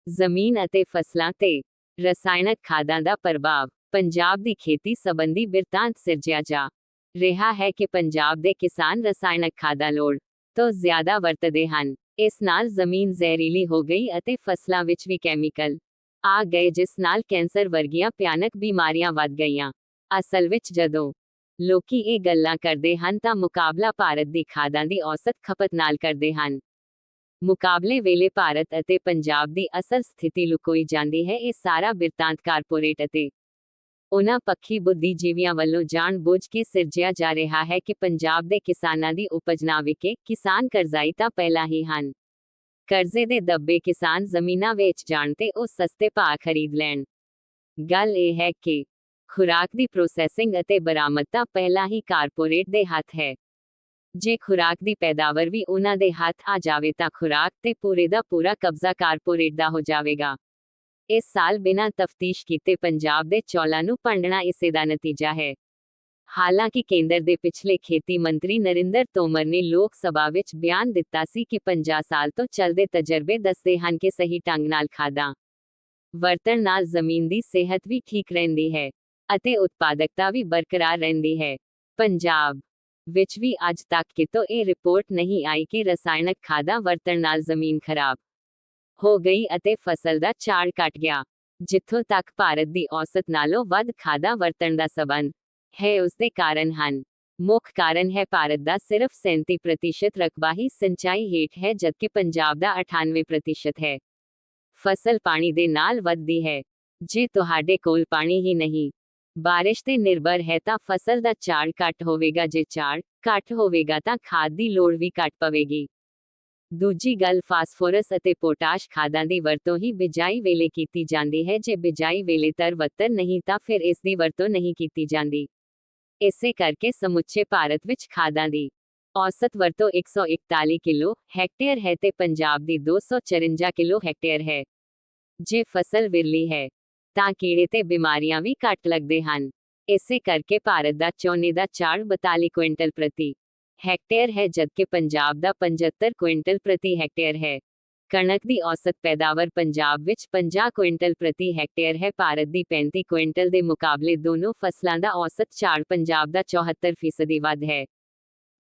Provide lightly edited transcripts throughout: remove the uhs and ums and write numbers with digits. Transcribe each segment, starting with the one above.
ਜ਼ਮੀਨ ਅਤੇ ਫਸਲਾਂ ਤੇ ਰਸਾਇਣਕ ਖਾਦਾਂ ਦਾ ਪ੍ਰਭਾਵ। ਪੰਜਾਬ ਦੀ ਖੇਤੀ ਸੰਬੰਧੀ ਬਿਰਤਾਂਤ ਸਿਰਜਿਆ ਜਾ ਰਿਹਾ ਹੈ ਕਿ ਪੰਜਾਬ ਦੇ ਕਿਸਾਨ ਰਸਾਇਣਕ ਖਾਦਾਂ ਲੋੜ ਤੋਂ ਜ਼ਿਆਦਾ ਵਰਤਦੇ ਹਨ। ਇਸ ਨਾਲ ਜ਼ਮੀਨ ਜ਼ਹਿਰੀਲੀ ਹੋ ਗਈ ਅਤੇ ਫਸਲਾਂ ਵਿੱਚ ਵੀ ਕੈਮੀਕਲ ਆ ਗਏ, ਜਿਸ ਨਾਲ ਕੈਂਸਰ ਵਰਗੀਆਂ ਭਿਆਨਕ ਬਿਮਾਰੀਆਂ ਵੱਧ ਗਈਆਂ। ਅਸਲ ਵਿੱਚ ਜਦੋਂ ਲੋਕੀ ਇਹ ਗੱਲਾਂ ਕਰਦੇ ਹਨ ਤਾਂ ਮੁਕਾਬਲਾ ਭਾਰਤ ਦੀ ਖਾਦਾਂ ਦੀ ਔਸਤ ਖਪਤ ਨਾਲ ਕਰਦੇ ਹਨ। ਮੁਕਾਬਲੇ ਵੇਲੇ ਭਾਰਤ ਅਤੇ ਪੰਜਾਬ ਦੀ ਅਸਲ ਸਥਿਤੀ ਲੁਕੋਈ ਜਾਂਦੀ ਹੈ। ਇਹ ਸਾਰਾ ਬਿਰਤਾਂਤ ਕਾਰਪੋਰੇਟ ਅਤੇ ਉਹਨਾਂ ਪੱਖੀ ਬੁੱਧੀਜੀਵੀਆਂ ਵੱਲੋਂ ਜਾਣ-ਬੁੱਝ ਕੇ ਸਿਰਜਿਆ ਜਾ ਰਿਹਾ ਹੈ ਕਿ ਪੰਜਾਬ ਦੇ ਕਿਸਾਨਾਂ ਦੀ ਉਪਜ ਨਾ ਵਿਕੇ। ਕਿਸਾਨ ਕਰਜ਼ਾਈ ਤਾਂ ਪਹਿਲਾਂ ਹੀ ਹਨ। ਕਰਜ਼ੇ ਦੇ ਦੱਬੇ ਕਿਸਾਨ ਜ਼ਮੀਨਾਂ ਵੇਚ ਜਾਣ ਤੇ ਉਹ ਸਸਤੇ ਭਾਅ ਖਰੀਦ ਲੈਣ। ਗੱਲ ਇਹ ਹੈ ਕਿ ਖੁਰਾਕ ਦੀ ਪ੍ਰੋਸੈਸਿੰਗ ਅਤੇ ਬਰਾਮਦਤਾ ਪਹਿਲਾਂ ਹੀ ਕਾਰਪੋਰੇਟ ਦੇ ਹੱਥ ਹੈ। ਜੇ ਖੁਰਾਕ ਦੀ ਪੈਦਾਵਾਰ ਵੀ ਉਹਨਾਂ ਦੇ ਹੱਥ ਆ ਜਾਵੇ ਤਾਂ ਖੁਰਾਕ ਤੇ ਪੂਰੇ ਦਾ ਪੂਰਾ ਕਬਜ਼ਾ ਕਾਰਪੋਰੇਟ ਦਾ ਹੋ ਜਾਵੇਗਾ। ਇਸ ਸਾਲ ਬਿਨਾਂ ਤਫਤੀਸ਼ ਕੀਤੇ ਪੰਜਾਬ ਦੇ ਚੌਲਾਂ ਨੂੰ ਭੰਡਣਾ ਇਸੇ ਦਾ ਨਤੀਜਾ ਹੈ। ਹਾਲਾਂਕਿ ਕੇਂਦਰ ਦੇ ਪਿਛਲੇ ਖੇਤੀ ਮੰਤਰੀ ਨਰਿੰਦਰ ਤੋਮਰ ਨੇ ਲੋਕ ਸਭਾ ਵਿੱਚ ਬਿਆਨ ਦਿੱਤਾ ਸੀ ਕਿ 50 ਸਾਲ ਤੋਂ ਚੱਲਦੇ ਤਜਰਬੇ ਦੱਸਦੇ ਹਨ ਕਿ ਸਹੀ ਢੰਗ ਨਾਲ ਖਾਦਾਂ ਵਰਤਣ ਨਾਲ ਜ਼ਮੀਨ ਦੀ ਸਿਹਤ ਵੀ ਠੀਕ ਰਹਿੰਦੀ ਹੈ ਅਤੇ ਉਤਪਾਦਕਤਾ ਵੀ ਬਰਕਰਾਰ ਰਹਿੰਦੀ ਹੈ। ਪੰਜਾਬ ਵਿੱਚ ਵੀ ਅੱਜ ਤੱਕ ਕਿਤੋਂ ਇਹ ਰਿਪੋਰਟ ਨਹੀਂ ਆਈ ਕਿ ਰਸਾਇਣਕ ਖਾਦਾਂ ਵਰਤਣ ਨਾਲ ਜ਼ਮੀਨ ਖਰਾਬ ਹੋ ਗਈ ਅਤੇ ਫਸਲ ਦਾ ਝਾੜ ਘਟ ਗਿਆ। ਜਿੱਥੋਂ ਤੱਕ ਭਾਰਤ ਦੀ ਔਸਤ ਨਾਲੋਂ ਵੱਧ ਖਾਦਾਂ ਵਰਤਣ ਦਾ ਸਬੰਧ ਹੈ, ਉਸ ਦੇ ਕਾਰਨ ਹਨ। ਮੁੱਖ ਕਾਰਨ ਹੈ ਭਾਰਤ ਦਾ ਸਿਰਫ 37% ਰਕਬਾ ਹੀ ਸਿੰਚਾਈ ਹੇਠ ਹੈ, ਜਦਕਿ ਪੰਜਾਬ ਦਾ 98% ਹੈ। ਫਸਲ ਪਾਣੀ ਦੇ ਨਾਲ ਵੱਧਦੀ ਹੈ। ਜੇ ਤੁਹਾਡੇ ਕੋਲ ਪਾਣੀ ਹੀ ਨਹੀਂ, ਬਾਰਿਸ਼ ਤੇ ਨਿਰਭਰ ਹੈ ਤਾਂ ਫਸਲ ਦਾ ਝਾੜ ਘੱਟ ਹੋਵੇਗਾ। ਜੇ ਝਾੜ ਘੱਟ ਹੋਵੇਗਾ ਤਾਂ ਖਾਦ ਦੀ ਲੋੜ ਵੀ ਘੱਟ ਪਵੇਗੀ। ਦੂਜੀ ਗੱਲ, ਫਾਸਫੋਰਸ ਅਤੇ ਪੋਟਾਸ਼ ਖਾਦਾਂ ਦੀ ਵਰਤੋਂ ਹੀ ਬਿਜਾਈ ਵੇਲੇ ਕੀਤੀ ਜਾਂਦੀ ਹੈ। ਜੇ ਬਿਜਾਈ ਵੇਲੇ ਤਰਵੱਤਰ ਨਹੀਂ ਤਾਂ ਫਿਰ ਇਸ ਦੀ ਵਰਤੋਂ ਨਹੀਂ ਕੀਤੀ ਜਾਂਦੀ। ਇਸੇ ਕਰਕੇ ਸਮੁੱਚੇ ਭਾਰਤ ਵਿੱਚ ਖਾਦਾਂ ਦੀ ਔਸਤ ਵਰਤੋਂ 141 ਕਿਲੋ ਹੈਕਟੇਅਰ ਹੈ ਤੇ ਪੰਜਾਬ ਦੀ 254 ਕਿਲੋ ਹੈਕਟੇਅਰ ਹੈ। ਜੇ ਫਸਲ ਵਿਰਲੀ ਹੈ ਤਾਂ ਕੀੜੇ ਤੇ ਬਿਮਾਰੀਆਂ ਵੀ ਘੱਟ ਲੱਗਦੇ ਹਨ। ਇਸੇ ਕਰਕੇ ਭਾਰਤ ਦਾ ਝੋਨੇ ਦਾ ਝਾੜ 42 ਕੁਇੰਟਲ ਪ੍ਰਤੀ ਹੈਕਟੇਅਰ ਹੈ, ਜਦਕਿ ਪੰਜਾਬ ਦਾ 75 ਕੁਇੰਟਲ ਪ੍ਰਤੀ ਹੈਕਟੇਅਰ ਹੈ। ਕਣਕ ਦੀ ਔਸਤ ਪੈਦਾਵਾਰ ਪੰਜਾਬ ਵਿੱਚ 50 ਕੁਇੰਟਲ ਪ੍ਰਤੀ ਹੈਕਟੇਅਰ ਹੈ। ਭਾਰਤ ਦੀ 35 ਕੁਇੰਟਲ ਦੇ ਮੁਕਾਬਲੇ ਦੋਨੋਂ ਫਸਲਾਂ ਦਾ ਔਸਤ ਝਾੜ ਪੰਜਾਬ ਦਾ 74% ਵੱਧ ਹੈ।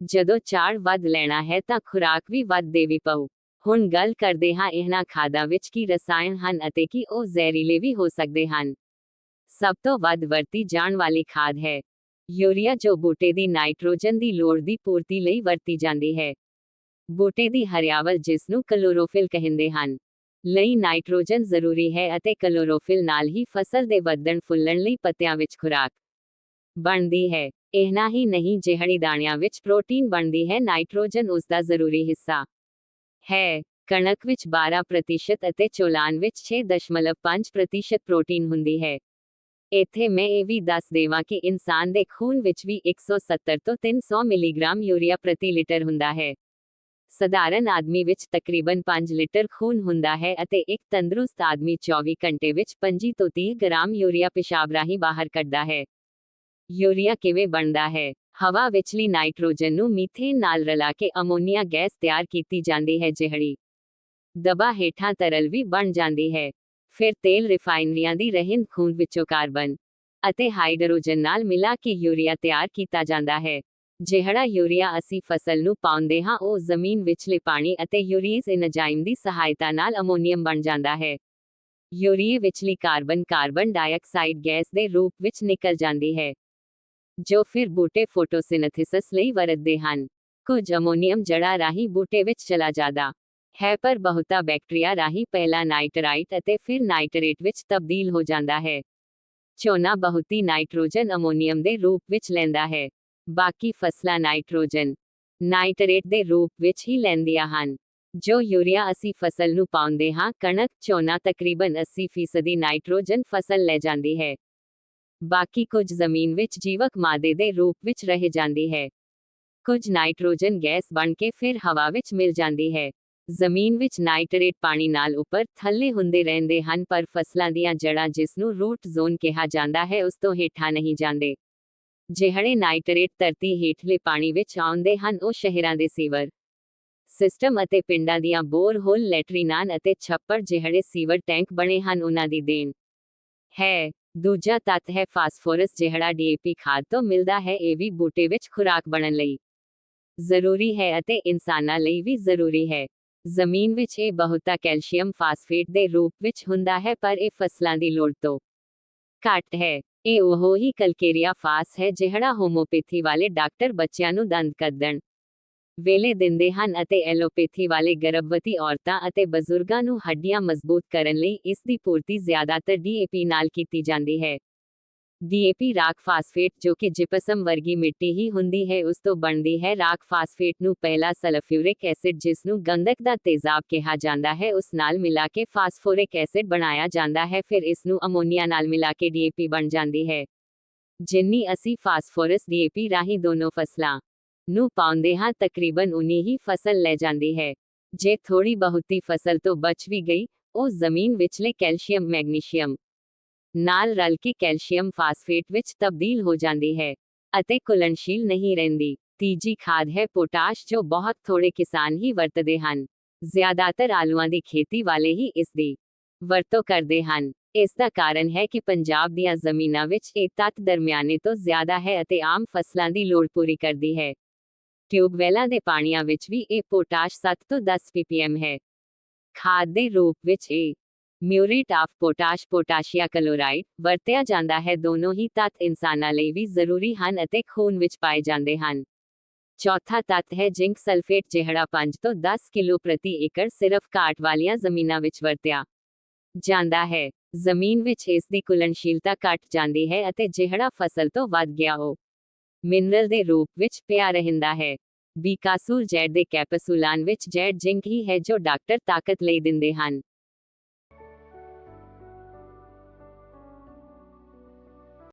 ਜਦੋਂ ਝਾੜ ਵੱਧ ਲੈਣਾ ਹੈ ਤਾਂ ਖੁਰਾਕ ਵੀ ਵੱਧ ਦੇਣੀ ਪਊ। ਹੁਣ ਗੱਲ ਕਰਦੇ ਹਾਂ ਇਹਨਾਂ ਖਾਦਾਂ ਵਿੱਚ ਕੀ ਰਸਾਇਣ ਹਨ ਅਤੇ ਕੀ ਉਹ ਜ਼ਹਿਰੀਲੇ ਵੀ ਹੋ ਸਕਦੇ ਹਨ। ਸਭ ਤੋਂ ਵੱਧ ਵਰਤੀ ਜਾਣ ਵਾਲੀ ਖਾਦ ਹੈ ਯੂਰੀਆ, ਜੋ ਬੂਟੇ ਦੀ ਨਾਈਟ੍ਰੋਜਨ ਦੀ ਲੋੜ ਦੀ ਪੂਰਤੀ ਲਈ ਵਰਤੀ ਜਾਂਦੀ ਹੈ। ਬੂਟੇ ਦੀ ਹਰਿਆਵਲ, ਜਿਸ ਨੂੰ ਕਲੋਰੋਫਿਲ ਕਹਿੰਦੇ ਹਨ, ਲਈ ਨਾਈਟ੍ਰੋਜਨ ਜ਼ਰੂਰੀ ਹੈ ਅਤੇ ਕਲੋਰੋਫਿਲ ਨਾਲ ਹੀ ਫਸਲ ਦੇ ਵਧਣ ਫੁੱਲਣ ਲਈ ਪੱਤਿਆਂ ਵਿੱਚ ਖੁਰਾਕ ਬਣਦੀ ਹੈ। ਇਹਨਾਂ ਹੀ ਨਹੀਂ, ਜਿਹੜੀ ਦਾਣਿਆਂ ਵਿੱਚ ਪ੍ਰੋਟੀਨ ਬਣਦੀ ਹੈ, ਨਾਈਟ੍ਰੋਜਨ ਉਸ ਦਾ ਜ਼ਰੂਰੀ ਹਿੱਸਾ ਹੈ। ਕਣਕ ਵਿੱਚ 12% ਅਤੇ ਚੌਲਾਂ ਵਿੱਚ 6.5% ਪ੍ਰੋਟੀਨ ਹੁੰਦੀ ਹੈ। ਇੱਥੇ ਮੈਂ ਇਹ ਵੀ ਦੱਸ ਦੇਵਾਂ ਕਿ ਇਨਸਾਨ ਦੇ ਖੂਨ ਵਿੱਚ ਵੀ 170 ਤੋਂ 300 ਮਿਲੀਗ੍ਰਾਮ ਯੂਰੀਆ ਪ੍ਰਤੀ ਲੀਟਰ ਹੁੰਦਾ ਹੈ। ਸਧਾਰਨ ਆਦਮੀ ਵਿੱਚ ਤਕਰੀਬਨ 5 ਲੀਟਰ ਖੂਨ ਹੁੰਦਾ ਹੈ ਅਤੇ ਇੱਕ ਤੰਦਰੁਸਤ ਆਦਮੀ 24 ਘੰਟੇ ਵਿੱਚ 25 ਤੋਂ 30 ਗ੍ਰਾਮ ਯੂਰੀਆ ਪਿਸ਼ਾਬ ਰਾਹੀਂ ਬਾਹਰ ਕੱਢਦਾ ਹੈ। ਯੂਰੀਆ ਕਿਵੇਂ ਬਣਦਾ ਹੈ? ਹਵਾ ਵਿਚਲੀ ਨਾਈਟ੍ਰੋਜਨ ਨੂੰ ਮੀਥੇਨ ਨਾਲ ਰਲਾ ਕੇ ਅਮੋਨੀਆ ਗੈਸ ਤਿਆਰ ਕੀਤੀ ਜਾਂਦੀ ਹੈ, ਜਿਹੜੀ ਦਬਾ ਹੇਠਾਂ ਤਰਲ ਵੀ ਬਣ ਜਾਂਦੀ ਹੈ। ਫਿਰ ਤੇਲ ਰਿਫਾਈਨਰੀਆਂ ਦੀ ਰਹਿੰਦ ਖੂੰਹਦ ਵਿੱਚੋਂ ਕਾਰਬਨ ਅਤੇ ਹਾਈਡਰੋਜਨ ਨਾਲ ਮਿਲਾ ਕੇ ਯੂਰੀਆ ਤਿਆਰ ਕੀਤਾ ਜਾਂਦਾ ਹੈ। ਜਿਹੜਾ ਯੂਰੀਆ ਅਸੀਂ ਫਸਲ ਨੂੰ ਪਾਉਂਦੇ ਹਾਂ, ਉਹ ਜ਼ਮੀਨ ਵਿਚਲੇ ਪਾਣੀ ਅਤੇ ਯੂਰੀਜ਼ ਐਨਜ਼ਾਈਮ ਦੀ ਸਹਾਇਤਾ ਨਾਲ ਅਮੋਨੀਅਮ ਬਣ ਜਾਂਦਾ ਹੈ। ਯੂਰੀਏ ਵਿਚਲੀ ਕਾਰਬਨ ਡਾਈਆਕਸਾਈਡ ਗੈਸ ਦੇ ਰੂਪ ਵਿੱਚ ਨਿਕਲ ਜਾਂਦੀ ਹੈ, ਜੋ ਫਿਰ ਬੂਟੇ ਫੋਟੋਸਿੰਥੇਸਿਸ ਲਈ ਵਰਤਦੇ ਹਨ। ਕੁਝ ਅਮੋਨੀਅਮ ਜੜ੍ਹਾਂ ਰਾਹੀਂ ਬੂਟੇ ਵਿੱਚ ਚਲਾ ਜਾਂਦਾ ਹੈ, ਪਰ ਬਹੁਤਾ ਬੈਕਟੀਰੀਆ ਰਾਹੀਂ ਪਹਿਲਾਂ ਨਾਈਟਰਾਈਟ ਅਤੇ ਫਿਰ ਨਾਈਟਰੇਟ ਵਿੱਚ ਤਬਦੀਲ ਹੋ ਜਾਂਦਾ ਹੈ। ਝੋਨਾ ਬਹੁਤੀ ਨਾਈਟ੍ਰੋਜਨ ਅਮੋਨੀਅਮ ਦੇ ਰੂਪ ਵਿੱਚ ਲੈਂਦਾ ਹੈ, ਬਾਕੀ ਫਸਲਾਂ ਨਾਈਟ੍ਰੋਜਨ ਨਾਈਟਰੇਟ ਦੇ ਰੂਪ ਵਿੱਚ ਹੀ ਲੈਂਦੀਆਂ ਹਨ। ਜੋ ਯੂਰੀਆ ਅਸੀਂ ਫਸਲ ਨੂੰ ਪਾਉਂਦੇ ਹਾਂ, ਕਣਕ, ਝੋਨਾ ਤਕਰੀਬਨ 80% ਨਾਈਟ੍ਰੋਜਨ ਫਸਲ ਲੈ ਜਾਂਦੀ ਹੈ। ਬਾਕੀ ਕੁਝ ਜ਼ਮੀਨ ਵਿੱਚ ਜੀਵਕ ਮਾਦੇ ਦੇ ਰੂਪ ਵਿੱਚ ਰਹਿ ਜਾਂਦੀ ਹੈ। ਕੁਝ ਨਾਈਟ੍ਰੋਜਨ ਗੈਸ ਬਣ ਕੇ ਫਿਰ ਹਵਾ ਵਿੱਚ ਮਿਲ ਜਾਂਦੀ ਹੈ। ਜ਼ਮੀਨ ਵਿੱਚ ਨਾਈਟਰੇਟ ਪਾਣੀ ਨਾਲ ਉੱਪਰ ਥੱਲੇ ਹੁੰਦੇ ਰਹਿੰਦੇ ਹਨ, ਪਰ ਫਸਲਾਂ ਦੀਆਂ ਜੜ੍ਹਾਂ, ਜਿਸ ਨੂੰ ਰੂਟ ਜ਼ੋਨ ਕਿਹਾ ਜਾਂਦਾ ਹੈ, ਉਸ ਤੋਂ ਹੇਠਾਂ ਨਹੀਂ ਜਾਂਦੇ। ਜਿਹੜੇ ਨਾਈਟਰੇਟ ਧਰਤੀ ਹੇਠਲੇ ਪਾਣੀ ਵਿੱਚ ਆਉਂਦੇ ਹਨ, ਉਹ ਸ਼ਹਿਰਾਂ ਦੇ ਸੀਵਰ ਸਿਸਟਮ ਅਤੇ ਪਿੰਡਾਂ ਦੀਆਂ ਬੋਰਹੋਲ, ਲੈਟਰੀਨਾਂ ਅਤੇ ਛੱਪੜ ਜਿਹੜੇ ਸੀਵਰ ਟੈਂਕ ਬਣੇ ਹਨ ਉਹਨਾਂ ਦੀ ਦੇਣ ਹੈ। ਦੂਜਾ ਤੱਤ ਹੈ ਫਾਸਫੋਰਸ, ਜਿਹੜਾ ਡੀਏਪੀ ਖਾਦ ਤੋਂ ਮਿਲਦਾ ਹੈ। ਇਹ ਵੀ ਬੂਟੇ ਵਿੱਚ ਖੁਰਾਕ ਬਣਨ ਲਈ ਜ਼ਰੂਰੀ ਹੈ ਅਤੇ ਇਨਸਾਨਾਂ ਲਈ ਵੀ ਜ਼ਰੂਰੀ ਹੈ। ਜ਼ਮੀਨ ਵਿੱਚ ਇਹ ਬਹੁਤਾ ਕੈਲਸ਼ੀਅਮ ਫਾਸਫੇਟ ਦੇ ਰੂਪ ਵਿੱਚ ਹੁੰਦਾ ਹੈ, ਪਰ ਇਹ ਫਸਲਾਂ ਦੀ ਲੋੜ ਤੋਂ ਘੱਟ ਹੈ। ਇਹ ਉਹ ਹੀ ਕੈਲਕੇਰੀਆ ਫਾਸ ਹੈ ਜਿਹੜਾ ਹੋਮੋਪੈਥੀ ਵਾਲੇ ਡਾਕਟਰ ਬੱਚਿਆਂ ਨੂੰ ਦੰਦ ਕੱਢਣ ਵੇਲੇ ਦਿੰਦੇ ਹਨ ਅਤੇ ਐਲੋਪੈਥੀ ਵਾਲੇ ਗਰਭਵਤੀ ਔਰਤਾਂ ਅਤੇ ਬਜ਼ੁਰਗਾਂ ਨੂੰ ਹੱਡੀਆਂ ਮਜ਼ਬੂਤ ਕਰਨ ਲਈ ਇਸ ਦੀ ਪੂਰਤੀ ਜ਼ਿਆਦਾਤਰ ਡੀਏਪੀ ਨਾਲ ਕੀਤੀ ਜਾਂਦੀ ਹੈ। ਡੀਏਪੀ ਰਾਕ ਫਾਸਫੇਟ, ਜੋ ਕਿ ਜਿਪਸਮ ਵਰਗੀ ਮਿੱਟੀ ਹੀ ਹੁੰਦੀ ਹੈ, ਉਸ ਤੋਂ ਬਣਦੀ ਹੈ। ਰਾਕ ਫਾਸਫੇਟ ਨੂੰ ਪਹਿਲਾਂ ਸਲਫਿਊਰਿਕ ਐਸਿਡ, ਜਿਸ ਨੂੰ ਗੰਧਕ ਦਾ ਤੇਜ਼ਾਬ ਕਿਹਾ ਜਾਂਦਾ ਹੈ, ਉਸ ਨਾਲ ਮਿਲਾ ਕੇ ਫਾਸਫੋਰਿਕ ਐਸਿਡ ਬਣਾਇਆ ਜਾਂਦਾ ਹੈ। ਫਿਰ ਇਸ ਨੂੰ ਅਮੋਨੀਆ ਨਾਲ ਮਿਲਾ ਕੇ ਡੀਏਪੀ ਬਣ ਜਾਂਦੀ ਹੈ। ਜਿੰਨੀ ਅਸੀਂ ਫਾਸਫੋਰਸ ਡੀਏਪੀ ਰਾਹੀਂ ਦੋਨੋਂ ਫਸਲਾਂ ਨੂੰ ਪਾਉਂਦੇ ਹਾਂ, ਤਕਰੀਬਨ ਉਨੀ ਹੀ ਫਸਲ ਲੈ ਜਾਂਦੀ ਹੈ। ਜੇ ਥੋੜੀ ਬਹੁਤੀ ਫਸਲ ਤੋਂ ਬਚ ਵੀ ਗਈ, ਉਹ ਜ਼ਮੀਨ ਵਿਚਲੇ ਕੈਲਸ਼ੀਅਮ ਮੈਗਨੀਸ਼ੀਅਮ ਨਾਲ ਰਲ ਕੇ ਕੈਲਸ਼ੀਅਮ ਫਾਸਫੇਟ ਵਿੱਚ ਤਬਦੀਲ ਹੋ ਜਾਂਦੀ ਹੈ ਅਤੇ ਘੁਲਣਸ਼ੀਲ ਨਹੀਂ ਰਹਿੰਦੀ। ਤੀਜੀ ਖਾਦ ਹੈ ਪੋਟਾਸ਼, ਜੋ ਬਹੁਤ ਥੋੜੇ ਕਿਸਾਨ ਹੀ ਵਰਤਦੇ ਹਨ। ਜ਼ਿਆਦਾਤਰ ਆਲੂਆਂ ਦੀ ਖੇਤੀ ਵਾਲੇ ਹੀ ਇਸ ਦੀ ਵਰਤੋਂ ਕਰਦੇ ਹਨ। ਇਸ ਦਾ ਕਾਰਨ ਹੈ ਕਿ ਪੰਜਾਬ ਦੀਆਂ ਜ਼ਮੀਨਾਂ ਵਿੱਚ ਇਹ ਤੱਤ ਦਰਮਿਆਨੇ ਤੋਂ ਜ਼ਿਆਦਾ ਹੈ ਅਤੇ ਆਮ ਫਸਲਾਂ ਦੀ ਲੋੜ ਪੂਰੀ ਕਰਦੀ ਹੈ। ਟਿਊਬਵੈਲਾਂ ਦੇ ਪਾਣੀਆਂ ਵਿੱਚ ਵੀ ਇਹ ਪੋਟਾਸ਼ 7 ਤੋਂ 10 ppm ਹੈ। ਖਾਦ ਦੇ ਰੂਪ ਵਿੱਚ ਇਹ ਮਿਊਰੇਟ ਆਫ ਪੋਟਾਸ਼, ਪੋਟਾਸ਼ੀਆ ਕਲੋਰਾਈਡ, ਵਰਤਿਆ ਜਾਂਦਾ ਹੈ। ਦੋਨੋਂ ਹੀ ਤੱਤ ਇਨਸਾਨਾਂ ਲਈ ਵੀ ਜ਼ਰੂਰੀ ਹਨ ਅਤੇ ਖੂਨ ਵਿੱਚ ਪਾਏ ਜਾਂਦੇ ਹਨ। ਚੌਥਾ ਤੱਤ ਹੈ ਜ਼ਿੰਕ ਸਲਫੇਟ, ਜਿਹੜਾ 5 ਤੋਂ 10 ਕਿਲੋ ਪ੍ਰਤੀ ਏਕੜ ਸਿਰਫ ਘਾਟ ਵਾਲੀਆਂ ਜ਼ਮੀਨਾਂ ਵਿੱਚ ਵਰਤਿਆ ਜਾਂਦਾ ਹੈ। ਜ਼ਮੀਨ ਵਿੱਚ ਇਸ ਦੀ ਘੁਲਣਸ਼ੀਲਤਾ ਘਟ ਜਾਂਦੀ ਹੈ ਅਤੇ ਜਿਹੜਾ ਫਸਲ ਤੋਂ ਵੱਧ ਗਿਆ ਉਹ ਮਿਨਰਲ ਦੇ ਰੂਪ ਵਿੱਚ ਪਿਆ ਰਹਿੰਦਾ ਹੈ। ਬੀਕਾਸੂਰ ਜੈਡ ਦੇ ਕੈਪਸੂਲਾਂ ਵਿੱਚ ਜੈਡ ਜ਼ਿੰਕ ਹੀ ਹੈ ਜੋ ਡਾਕਟਰ ਤਾਕਤ ਲਈ ਦਿੰਦੇ ਹਨ।